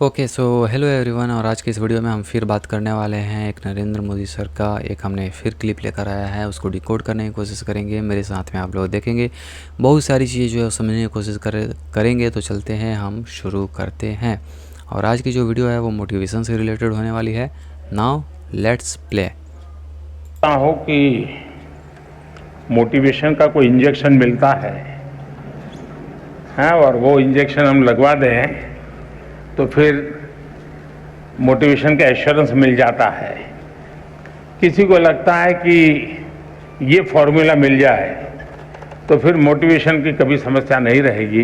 Okay so hello everyone. और आज की इस वीडियो में हम फिर बात करने वाले हैं एक नरेंद्र मोदी सर का एक हमने फिर क्लिप लेकर आया है, उसको डिकोड करने की कोशिश करेंगे। मेरे साथ में आप लोग देखेंगे बहुत सारी चीज़ें जो है समझने की कोशिश करेंगे। तो चलते हैं, हम शुरू करते हैं। और आज की जो वीडियो है वो मोटिवेशन से रिलेटेड होने वाली है। Now let's play. हो कि मोटिवेशन का कोई इंजेक्शन मिलता है और वो इंजेक्शन हम लगवा दें तो फिर मोटिवेशन का एश्योरेंस मिल जाता है। किसी को लगता है कि ये फॉर्मूला मिल जाए तो फिर मोटिवेशन की कभी समस्या नहीं रहेगी।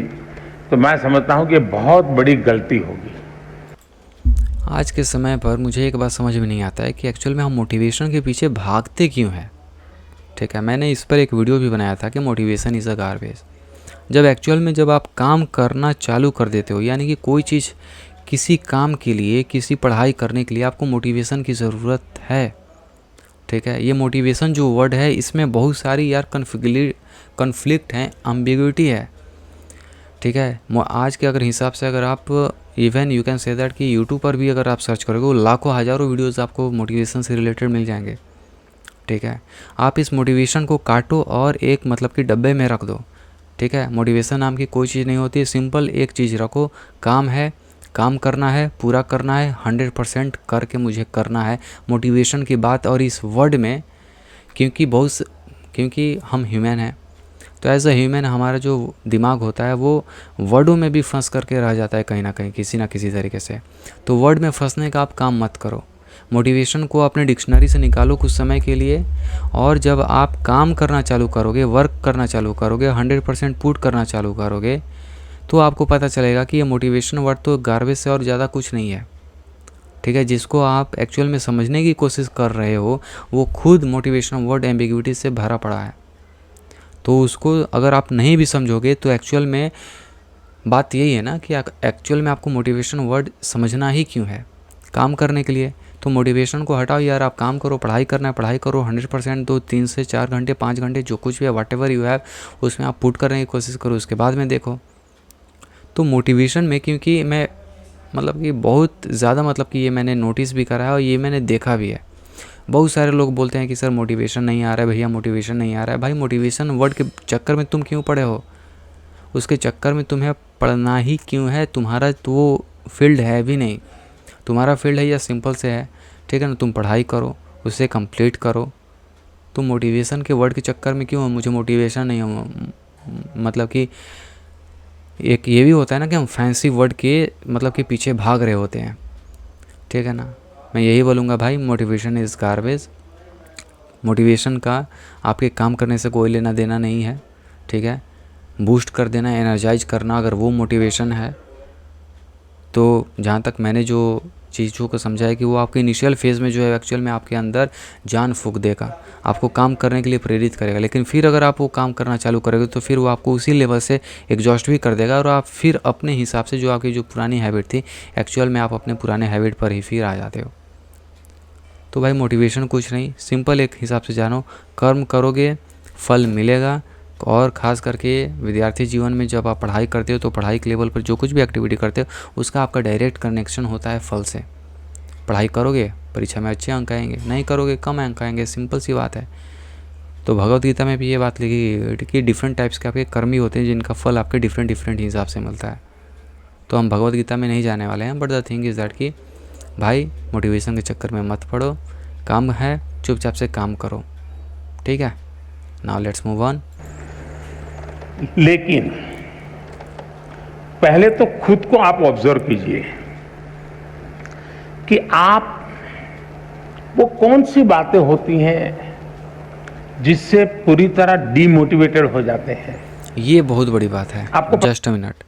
तो मैं समझता हूं कि ये बहुत बड़ी गलती होगी। आज के समय पर मुझे एक बात समझ में नहीं आता है कि एक्चुअल में हम मोटिवेशन के पीछे भागते क्यों हैं। ठीक है, मैंने इस पर एक वीडियो भी बनाया था कि मोटिवेशन इज़ अ गार्बेज। जब एक्चुअल में जब आप काम करना चालू कर देते हो, यानी कि कोई चीज़ किसी काम के लिए, किसी पढ़ाई करने के लिए आपको मोटिवेशन की ज़रूरत है। ठीक है, ये मोटिवेशन जो वर्ड है इसमें बहुत सारी यार कन्फ्लिक्ट है, एम्बिग्युइटी है। ठीक है, आज के अगर हिसाब से अगर आप even you can say that कि यूट्यूब पर भी अगर आप सर्च करोगे वो लाखों हज़ारों वीडियोस आपको मोटिवेशन से रिलेटेड मिल जाएंगे। ठीक है, आप इस मोटिवेशन को काटो और एक मतलब कि डब्बे में रख दो। ठीक है, मोटिवेशन नाम की कोई चीज़ नहीं होती। सिंपल एक चीज़ रखो, काम है, काम करना है, पूरा करना है, 100% करके मुझे करना है। मोटिवेशन की बात और इस वर्ड में क्योंकि हम ह्यूमन हैं, तो एज अ ह्यूमन हमारा जो दिमाग होता है वो वर्डों में भी फंस करके रह जाता है कहीं ना कहीं, किसी ना किसी तरीके से। तो वर्ड में फंसने का आप काम मत करो। मोटिवेशन को अपने डिक्शनरी से निकालो कुछ समय के लिए, और जब आप काम करना चालू करोगे, वर्क करना चालू करोगे, 100% पुट करना चालू करोगे, तो आपको पता चलेगा कि ये मोटिवेशन वर्ड तो गार्बेज से और ज़्यादा कुछ नहीं है। ठीक है, जिसको आप एक्चुअल में समझने की कोशिश कर रहे हो वो खुद मोटिवेशन वर्ड एम्बिग्विटी से भरा पड़ा है। तो उसको अगर आप नहीं भी समझोगे तो एक्चुअल में बात यही है ना कि एक्चुअल में आपको मोटिवेशन वर्ड समझना ही क्यों है, काम करने के लिए। तो मोटिवेशन को हटाओ यार, आप काम करो, पढ़ाई करना है पढ़ाई करो, 100% दो, 3 से 4 घंटे 5 घंटे जो कुछ भी है, वट एवर यू हैव, उसमें आप पुट करने की कोशिश करो, उसके बाद में देखो। तो मोटिवेशन में क्योंकि मैं मतलब कि बहुत ज़्यादा मतलब कि ये मैंने नोटिस भी करा है और ये मैंने देखा भी है। बहुत सारे लोग बोलते हैं कि सर मोटिवेशन नहीं आ रहा है, भैया मोटिवेशन नहीं आ रहा है। भाई मोटिवेशन वर्ड के चक्कर में तुम क्यों पड़े हो, उसके चक्कर में तुम्हें पढ़ना ही क्यों है। तुम्हारा तो वो फील्ड है भी नहीं, तुम्हारा फील्ड है या सिंपल से है। ठीक है ना, तुम पढ़ाई करो, उसे कंप्लीट करो। तुम मोटिवेशन के वर्ड के चक्कर में क्यों हो, मुझे मोटिवेशन नहीं हो, मतलब कि एक ये भी होता है ना कि हम फैंसी वर्ड के मतलब कि पीछे भाग रहे होते हैं। ठीक है ना, मैं यही बोलूँगा भाई, मोटिवेशन इज़ गार्बेज। मोटिवेशन का आपके काम करने से कोई लेना देना नहीं है। ठीक है, बूस्ट कर देना, एनर्जाइज करना, अगर वो मोटिवेशन है तो जहाँ तक मैंने जो चीज़ों को समझा है कि वो आपके इनिशियल फेज़ में जो है एक्चुअल में आपके अंदर जान फूँक देगा, आपको काम करने के लिए प्रेरित करेगा। लेकिन फिर अगर आप वो काम करना चालू करोगे तो फिर वो आपको उसी लेवल से एग्जॉस्ट भी कर देगा और आप फिर अपने हिसाब से जो आपकी जो पुरानी हैबिट थी, एक्चुअल में आप अपने पुराने हैबिट पर ही फिर आ जाते हो। तो भाई मोटिवेशन कुछ नहीं, सिंपल एक हिसाब से जानो, कर्म करोगे फल मिलेगा। और ख़ास करके विद्यार्थी जीवन में जब आप पढ़ाई करते हो तो पढ़ाई के लेवल पर जो कुछ भी एक्टिविटी करते हो उसका आपका डायरेक्ट कनेक्शन होता है फल से। पढ़ाई करोगे परीक्षा में अच्छे अंक आएंगे, नहीं करोगे कम अंक आएंगे, सिंपल सी बात है। तो भगवत गीता में भी ये बात लिखी कि डिफरेंट टाइप्स के आपके कर्मी होते हैं जिनका फल आपके डिफरेंट हिसाब से मिलता है। तो हम भगवत गीता में नहीं जाने वाले हैं, but the thing is that कि भाई मोटिवेशन के चक्कर में मत पड़ो, काम है चुपचाप से काम करो। ठीक है, नाउ लेट्स मूव ऑन। लेकिन पहले तो खुद को आप ऑब्जर्व कीजिए कि आप वो कौन सी बातें होती हैं जिससे पूरी तरह डीमोटिवेटेड हो जाते हैं। ये बहुत बड़ी बात है। आपको जस्ट अ मिनट,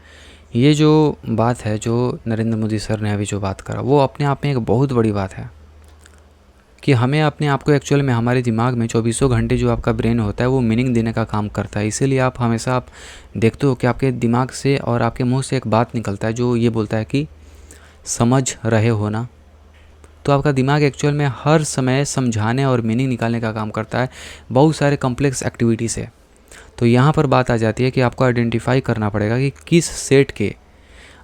ये जो बात है जो नरेंद्र मोदी सर ने अभी जो बात करा वो अपने आप में एक बहुत बड़ी बात है कि हमें अपने आप को एक्चुअल में हमारे दिमाग में 24 घंटे जो आपका ब्रेन होता है वो मीनिंग देने का काम करता है। इसीलिए आप हमेशा आप देखते हो कि आपके दिमाग से और आपके मुंह से एक बात निकलता है जो ये बोलता है कि समझ रहे हो ना। तो आपका दिमाग एक्चुअल में हर समय समझाने और मीनिंग निकालने का काम करता है बहुत सारे कॉम्प्लेक्स एक्टिविटी से। तो यहाँ पर बात आ जाती है कि आपको आइडेंटिफाई करना पड़ेगा कि किस सेट के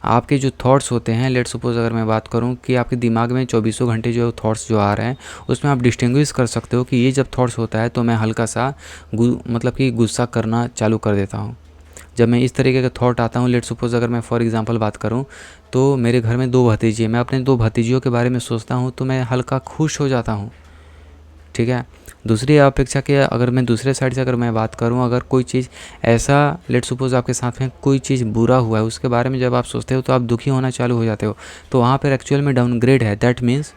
आपके जो थॉट्स होते हैं, लेट्स सपोज अगर मैं बात करूं कि आपके दिमाग में 24 घंटे जो थॉट्स जो आ रहे हैं उसमें आप डिस्टिंग्विश कर सकते हो कि ये जब थॉट्स होता है तो मैं हल्का सा मतलब कि गुस्सा करना चालू कर देता हूँ। जब मैं इस तरीके का थॉट आता हूँ, लेट्स सपोज अगर मैं फॉर एग्जांपल बात करूँ तो मेरे घर में 2 भतीजी हैं, मैं अपने 2 भतीजियों के बारे में सोचता हूँ तो मैं हल्का खुश हो जाता हूँ, ठीक है। दूसरी अपेक्षा के अगर मैं दूसरे साइड से अगर मैं बात करूं, अगर कोई चीज़ ऐसा लेट्स सपोज आपके साथ में कोई चीज़ बुरा हुआ है उसके बारे में जब आप सोचते हो तो आप दुखी होना चालू हो जाते हो, तो वहाँ पर एक्चुअल में डाउनग्रेड है। दैट मीन्स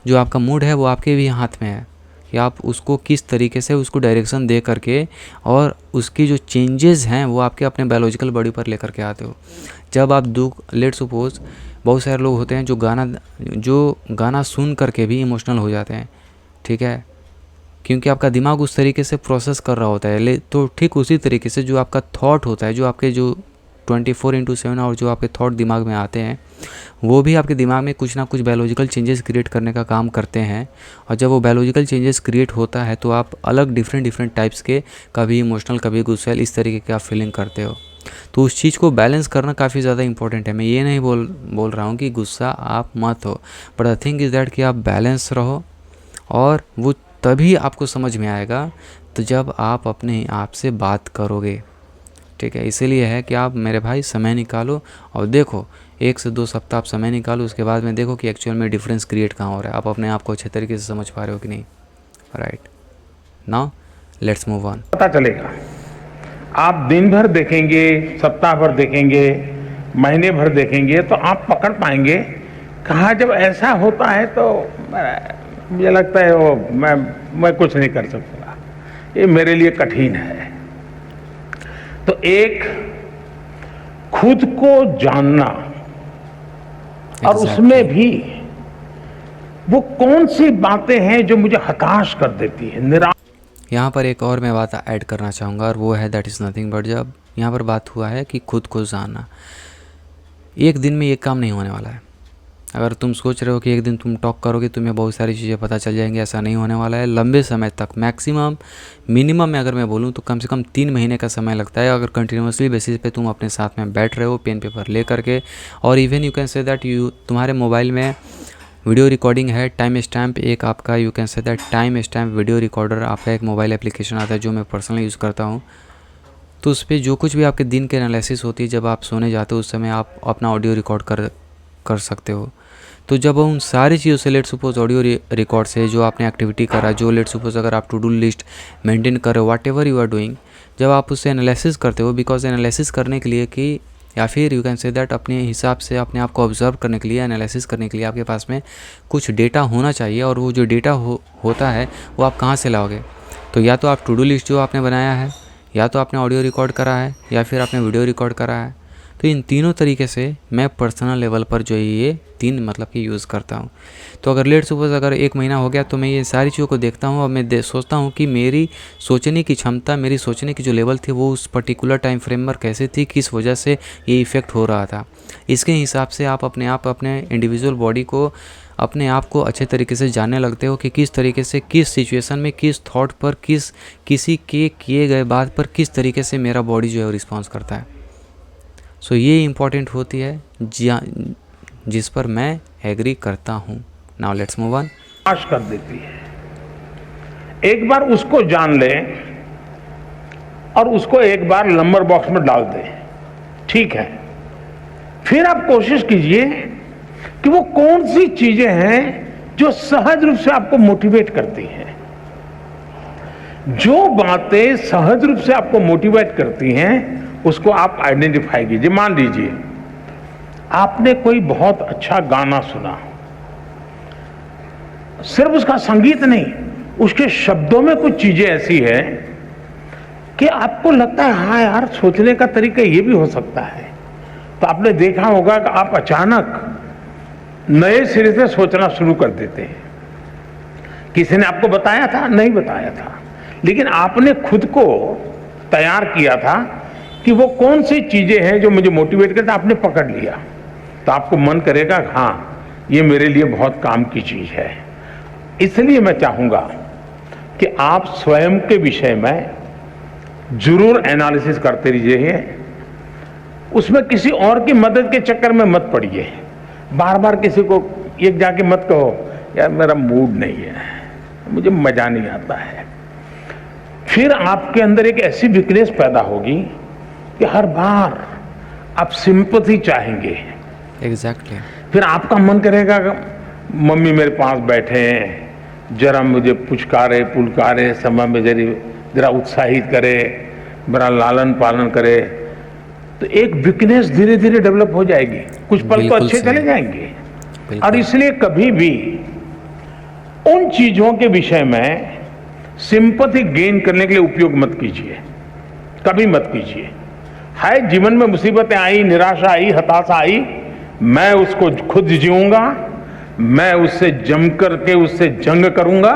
जो आपका मूड है वो आपके भी हाथ में है कि आप उसको किस तरीके से उसको डायरेक्शन दे करके और उसकी जो चेंजेस हैं वो आपके अपने बायोलॉजिकल बॉडी पर लेकर के आते हो। जब आप दुख लेट्स सपोज बहुत सारे लोग होते हैं जो गाना सुन करके भी इमोशनल हो जाते हैं, ठीक है, क्योंकि आपका दिमाग उस तरीके से प्रोसेस कर रहा होता है। तो ठीक उसी तरीके से जो आपका थॉट होता है, जो आपके जो 24/7 और जो आपके थॉट दिमाग में आते हैं वो भी आपके दिमाग में कुछ ना कुछ बायोलॉजिकल चेंजेस क्रिएट करने का काम करते हैं। और जब वो बायोलॉजिकल चेंजेस क्रिएट होता है तो आप अलग डिफरेंट टाइप्स के, कभी इमोशनल कभी गुस्सैल, इस तरीके की आप फीलिंग करते हो। तो उस चीज़ को बैलेंस करना काफ़ी ज़्यादा इंपॉर्टेंट है। मैं ये नहीं बोल रहा हूँ कि गुस्सा आप मत हो, but the thing is that कि आप बैलेंस रहो, और वो तभी आपको समझ में आएगा तो जब आप अपने आप से बात करोगे, ठीक है। इसीलिए है कि आप मेरे भाई समय निकालो और देखो 1 से 2 सप्ताह आप समय निकालो, उसके बाद में देखो कि एक्चुअल में डिफरेंस क्रिएट कहाँ हो रहा है, आप अपने आप को अच्छे तरीके से समझ पा रहे हो कि नहीं। Right, now let's move on. पता चलेगा। आप दिन भर देखेंगे, सप्ताह भर देखेंगे, महीने भर देखेंगे तो आप पकड़ पाएंगे कहाँ जब ऐसा होता है तो मुझे लगता है वो मैं कुछ नहीं कर सकता, ये मेरे लिए कठिन है। तो एक खुद को जानना और उसमें भी वो कौन सी बातें हैं जो मुझे हताश कर देती है, निराश। यहाँ पर एक और मैं बात ऐड करना चाहूँगा और वो है दैट इज़ नथिंग बट जब यहाँ पर बात हुआ है कि खुद को जानना, एक दिन में ये काम नहीं होने वाला है। अगर तुम सोच रहे हो कि एक दिन तुम टॉक करोगे तुम्हें बहुत सारी चीज़ें पता चल जाएंगी, ऐसा नहीं होने वाला है। लंबे समय तक, मैक्सिमम मिनिमम में अगर मैं बोलूँ तो कम से कम 3 महीने का समय लगता है, अगर कंटिन्यूसली बेसिस पे तुम अपने साथ में बैठ रहे हो पेन पेपर ले करके। और even you can say that तुम्हारे मोबाइल में वीडियो रिकॉर्डिंग है, टाइम स्टैम्प एक आपका, you can say that time stamp video recorder आपका एक मोबाइल एप्लीकेशन आता है जो मैं पर्सनली यूज़ करता हूँ। तो उस पर जो कुछ भी आपके दिन के एनालिसिस होती है, जब आप सोने जाते हो उस समय आप अपना ऑडियो रिकॉर्ड कर सकते हो। तो जब उन सारी चीज़ों से लेट सपोज ऑडियो रिकॉर्ड से जो आपने एक्टिविटी करा, जो लेट सपोज अगर आप टू डू लिस्ट मेंटेन कर रहे हो, whatever you are doing, जब आप उससे एनालिसिस करते हो, बिकॉज एनालिसिस करने के लिए कि या फिर यू कैन से दैट अपने हिसाब से अपने आप को ऑब्जर्व करने के लिए, एनालिसिस करने के लिए आपके पास में कुछ डेटा होना चाहिए। और वो जो डेटा होता है वो आप कहाँ से लाओगे? तो या तो आप टू डू लिस्ट जो आपने बनाया है, या तो आपने ऑडियो रिकॉर्ड करा है, या फिर आपने वीडियो रिकॉर्ड करा है। तो इन तीनों तरीके से मैं पर्सनल लेवल पर जो ये 3 मतलब कि यूज़ करता हूँ। तो अगर लेट सपोज अगर 1 महीना हो गया तो मैं ये सारी चीज़ों को देखता हूँ और मैं सोचता हूँ कि मेरी सोचने की क्षमता, मेरी सोचने की जो लेवल थी वो उस पर्टिकुलर टाइम फ्रेम पर कैसे थी, किस वजह से ये इफ़ेक्ट हो रहा था। इसके हिसाब से आप अपने इंडिविजुअल बॉडी को, अपने आप को अच्छे तरीके से जानने लगते हो कि किस तरीके से, किस सिचुएशन में, किस थॉट पर, किसी के किए गए बात पर किस तरीके से मेरा बॉडी जो है रिस्पॉन्स करता है। सो ये इम्पॉर्टेंट होती है जिस पर मैं एग्री करता हूँ। Now let's move on. आश कर देती है, एक बार उसको जान ले और उसको एक बार नंबर बॉक्स में डाल दे, ठीक है। फिर आप कोशिश कीजिए कि वो कौन सी चीजें हैं जो सहज रूप से आपको मोटिवेट करती हैं। जो बातें सहज रूप से आपको मोटिवेट करती हैं उसको आप आइडेंटिफाई कीजिए। मान लीजिए आपने कोई बहुत अच्छा गाना सुना, सिर्फ उसका संगीत नहीं, उसके शब्दों में कुछ चीजें ऐसी है कि आपको लगता है हाँ यार, सोचने का तरीका ये भी हो सकता है। तो आपने देखा होगा कि आप अचानक नए सिरे से सोचना शुरू कर देते हैं। किसी ने आपको बताया था? नहीं बताया था, लेकिन आपने खुद को तैयार किया था कि वो कौन सी चीजें हैं जो मुझे मोटिवेट करते, आपने पकड़ लिया। तो आपको मन करेगा हाँ ये मेरे लिए बहुत काम की चीज है। इसलिए मैं चाहूंगा कि आप स्वयं के विषय में जरूर एनालिसिस करते रहिए, उसमें किसी और की मदद के चक्कर में मत पड़िए। बार बार किसी को एक जाके मत कहो यार मेरा मूड नहीं है, मुझे मजा नहीं आता है। फिर आपके अंदर एक ऐसी वीकनेस पैदा होगी कि हर बार आप सिंपैथी चाहेंगे। एग्जैक्टली। फिर आपका मन करेगा मम्मी मेरे पास बैठे हैं, जरा मुझे पुचकारे पुलकारे, समय में जरा उत्साहित करे, मेरा लालन पालन करे। तो एक वीकनेस धीरे धीरे डेवलप हो जाएगी। कुछ पल तो अच्छे चले जाएंगे। और इसलिए कभी भी उन चीजों के विषय में सिंपैथी गेन करने के लिए उपयोग मत कीजिए, कभी मत कीजिए। है जीवन में मुसीबतें आई, निराशा आई, हताशा आई, मैं उसको खुद जीऊंगा, मैं उससे जम करके उससे जंग करूंगा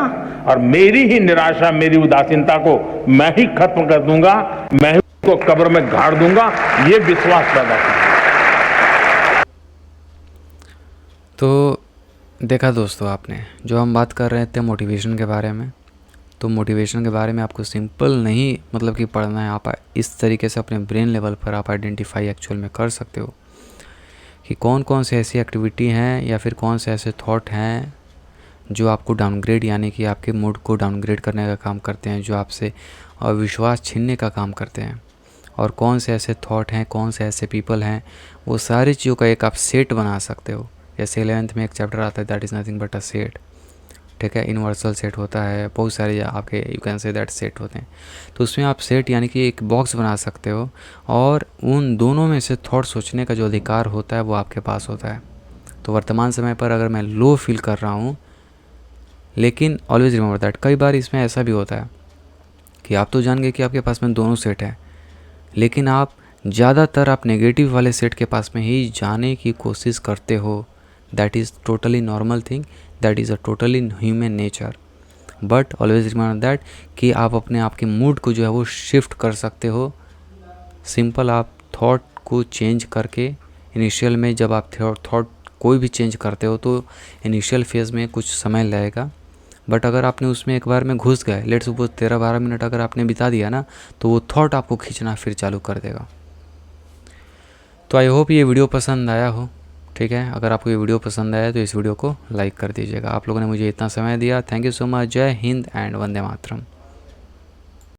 और मेरी ही निराशा, मेरी उदासीनता को मैं ही खत्म कर दूंगा, मैं ही उसको कब्र में गाड़ दूंगा, ये विश्वास पैदा करें। तो देखा दोस्तों आपने, जो हम बात कर रहे थे मोटिवेशन के बारे में, तो मोटिवेशन के बारे में आपको सिंपल नहीं मतलब कि पढ़ना है, आप इस तरीके से अपने ब्रेन लेवल पर आप आइडेंटिफाई एक्चुअल में कर सकते हो कि कौन कौन से ऐसी एक्टिविटी हैं या फिर कौन से ऐसे थॉट हैं जो आपको डाउनग्रेड यानी कि आपके मूड को डाउनग्रेड करने का काम करते हैं, जो आपसे विश्वास छीनने का काम करते हैं, और कौन से ऐसे थॉट हैं, कौन से ऐसे पीपल हैं, वो सारी चीज़ों का एक आप सेट बना सकते हो। जैसे 11th में एक चैप्टर आता है that is nothing but a set, ठीक है, यूनिवर्सल सेट होता है, बहुत सारे आपके you can say that set होते हैं। तो उसमें आप सेट यानी कि एक बॉक्स बना सकते हो और उन दोनों में से थॉट सोचने का जो अधिकार होता है वो आपके पास होता है। तो वर्तमान समय पर अगर मैं लो फील कर रहा हूँ, लेकिन ऑलवेज रिमेंबर दैट, कई बार इसमें ऐसा भी होता है कि आप तो जान गए कि आपके पास में दोनों सेट है, लेकिन आप ज़्यादातर आप नेगेटिव वाले सेट के पास में ही जाने की कोशिश करते हो। That is totally normal thing, that is a totally human nature. But always remember that कि आप अपने आप के मूड को जो है वो शिफ्ट कर सकते हो। सिंपल आप थॉट को चेंज करके, इनिशियल में जब आप थॉट कोई भी चेंज करते हो तो इनिशियल फेज़ में कुछ समय लगेगा, बट अगर आपने उसमें एक बार में घुस गए, लेट्स सपोज 13-12 मिनट अगर आपने बिता दिया ना, तो वो थॉट आपको खींचना फिर चालू कर देगा। तो आई होप ये वीडियो पसंद आया हो, ठीक है। अगर आपको ये वीडियो पसंद आया तो इस वीडियो को लाइक कर दीजिएगा। आप लोगों ने मुझे इतना समय दिया, थैंक यू सो मच। जय हिंद एंड वंदे मातरम।